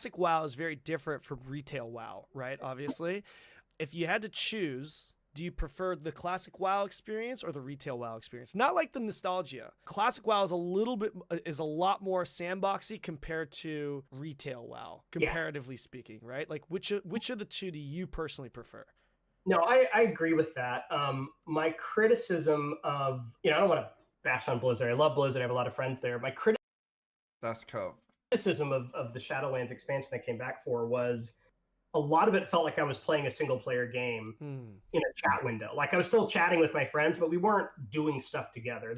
Classic WoW is very different from retail WoW, right? Obviously, if you had to choose, do you prefer the classic WoW experience or the retail WoW experience? Not like the nostalgia. Classic WoW is a lot more sandboxy compared to retail WoW, comparatively speaking, right? Like which of the two do you personally prefer? No, I agree with that. My criticism of, I don't want to bash on Blizzard. I love Blizzard. I have a lot of friends there. My That's cool. criticism of the Shadowlands expansion that came back for was a lot of it felt like I was playing a single player game in a chat window. Like I was still chatting with my friends, but we weren't doing stuff together.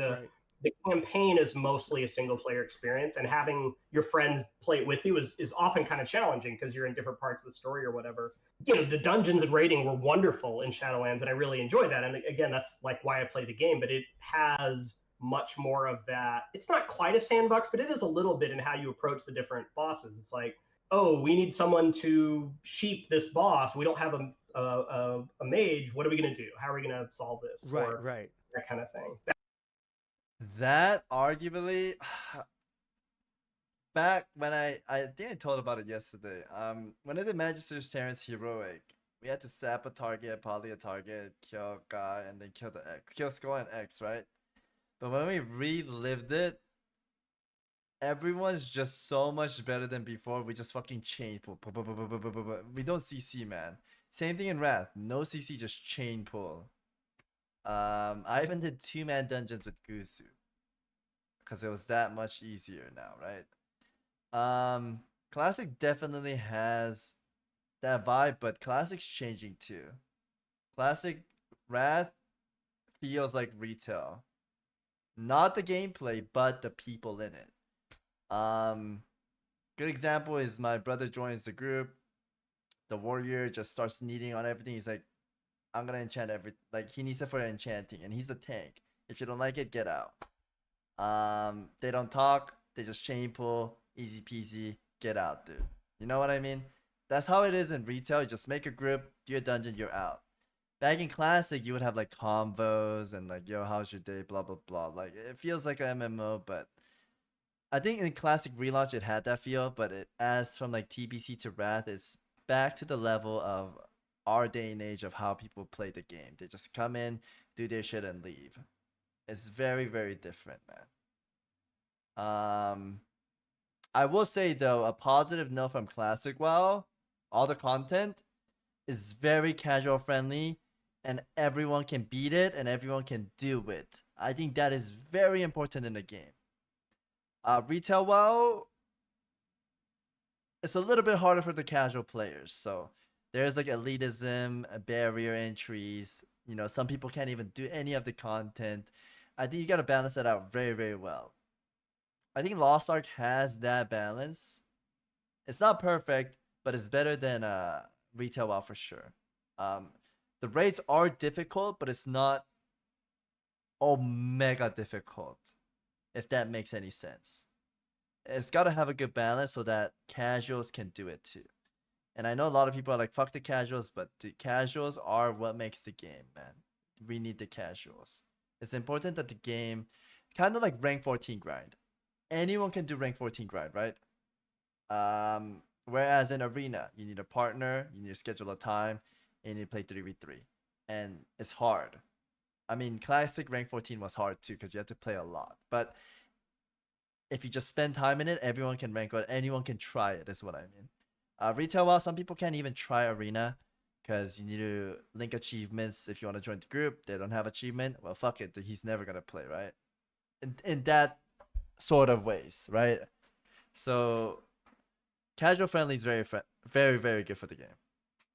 The campaign is mostly a single player experience, and having your friends play it with you is often kind of challenging because you're in different parts of the story or whatever. The dungeons and raiding were wonderful in Shadowlands, and I really enjoyed that. And again, that's like why I play the game, but it has much more of that. It's not quite a sandbox, but it is a little bit in how you approach the different bosses. It's like, oh, we need someone to sheep this boss. We don't have a mage. What are we going to do? How are we going to solve this? Right. That kind of thing. That arguably, back when I think I told about it yesterday. When I did Magister's Terrence Heroic, we had to sap a target, poly a target, kill a guy, and then kill the X, kill skull and X, right? But when we relived it, everyone's just so much better than before. We just fucking chain pull. We don't CC, man. Same thing in Wrath. No CC, just chain pull. I even did 2-man dungeons with Guzu because it was that much easier now, right? Classic definitely has that vibe, but Classic's changing too. Classic Wrath feels like retail. Not the gameplay, but the people in it. Good example is my brother joins the group. The warrior just starts kneading on everything. He's like, I'm gonna enchant everything. Like he needs it for enchanting, and he's a tank. If you don't like it, get out. They don't talk. They just chain pull, easy peasy, get out, dude. You know what I mean? That's how it is in retail. You just make a group, do a dungeon, you're out. Back in Classic, you would have like combos and like, yo, how's your day, blah blah blah. Like it feels like an MMO, but I think in Classic relaunch it had that feel, but it as from like TBC to Wrath, it's back to the level of our day and age of how people play the game. They just come in, do their shit, and leave. It's very, very different, man. I will say though, a positive note from Classic WoW, all the content is very casual friendly, and everyone can beat it and everyone can do it. I think that is very important in the game. Retail WoW, it's a little bit harder for the casual players. So there's like elitism, barrier entries. Some people can't even do any of the content. I think you gotta balance that out very, very well. I think Lost Ark has that balance. It's not perfect, but it's better than retail WoW for sure. The raids are difficult, but it's not mega difficult, if that makes any sense. It's got to have a good balance so that casuals can do it too. And I know a lot of people are like, fuck the casuals, but the casuals are what makes the game, man. We need the casuals. It's important that the game, kind of like rank 14 grind. Anyone can do rank 14 grind, right? Whereas in arena, you need a partner, you need to schedule a time, and you need to play 3v3. And it's hard. I mean, Classic rank 14 was hard too because you had to play a lot. But if you just spend time in it, everyone can rank it. Anyone can try it, is what I mean. Retail WoW, some people can't even try arena because you need to link achievements if you want to join the group. They don't have achievement. Well, fuck it. He's never going to play, right? In that sort of ways, right? So casual friendly is very, very good for the game.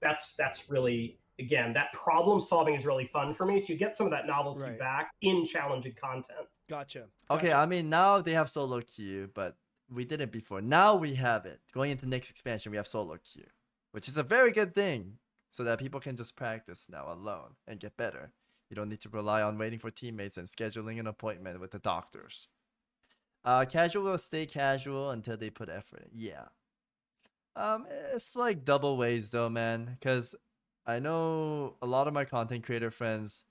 That's really, again, that problem solving is really fun for me. So you get some of that novelty back in challenging content. Gotcha. Okay, I mean, now they have solo queue, but we did it before. Now we have it. Going into the next expansion, we have solo queue, which is a very good thing so that people can just practice now alone and get better. You don't need to rely on waiting for teammates and scheduling an appointment with the doctors. Casual will stay casual until they put effort in. Yeah. It's like double ways though, man, because I know a lot of my content creator friends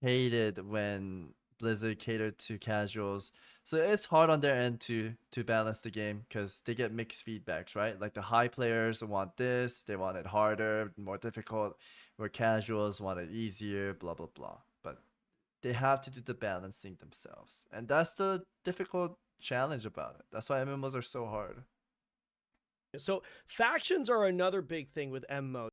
hated when Blizzard catered to casuals. So it's hard on their end to balance the game because they get mixed feedbacks, right? Like the high players want this, they want it harder, more difficult, where casuals want it easier, blah blah blah. But they have to do the balancing themselves, and that's the difficult challenge about it. That's why MMOs are so hard. So factions are another big thing with MMOs.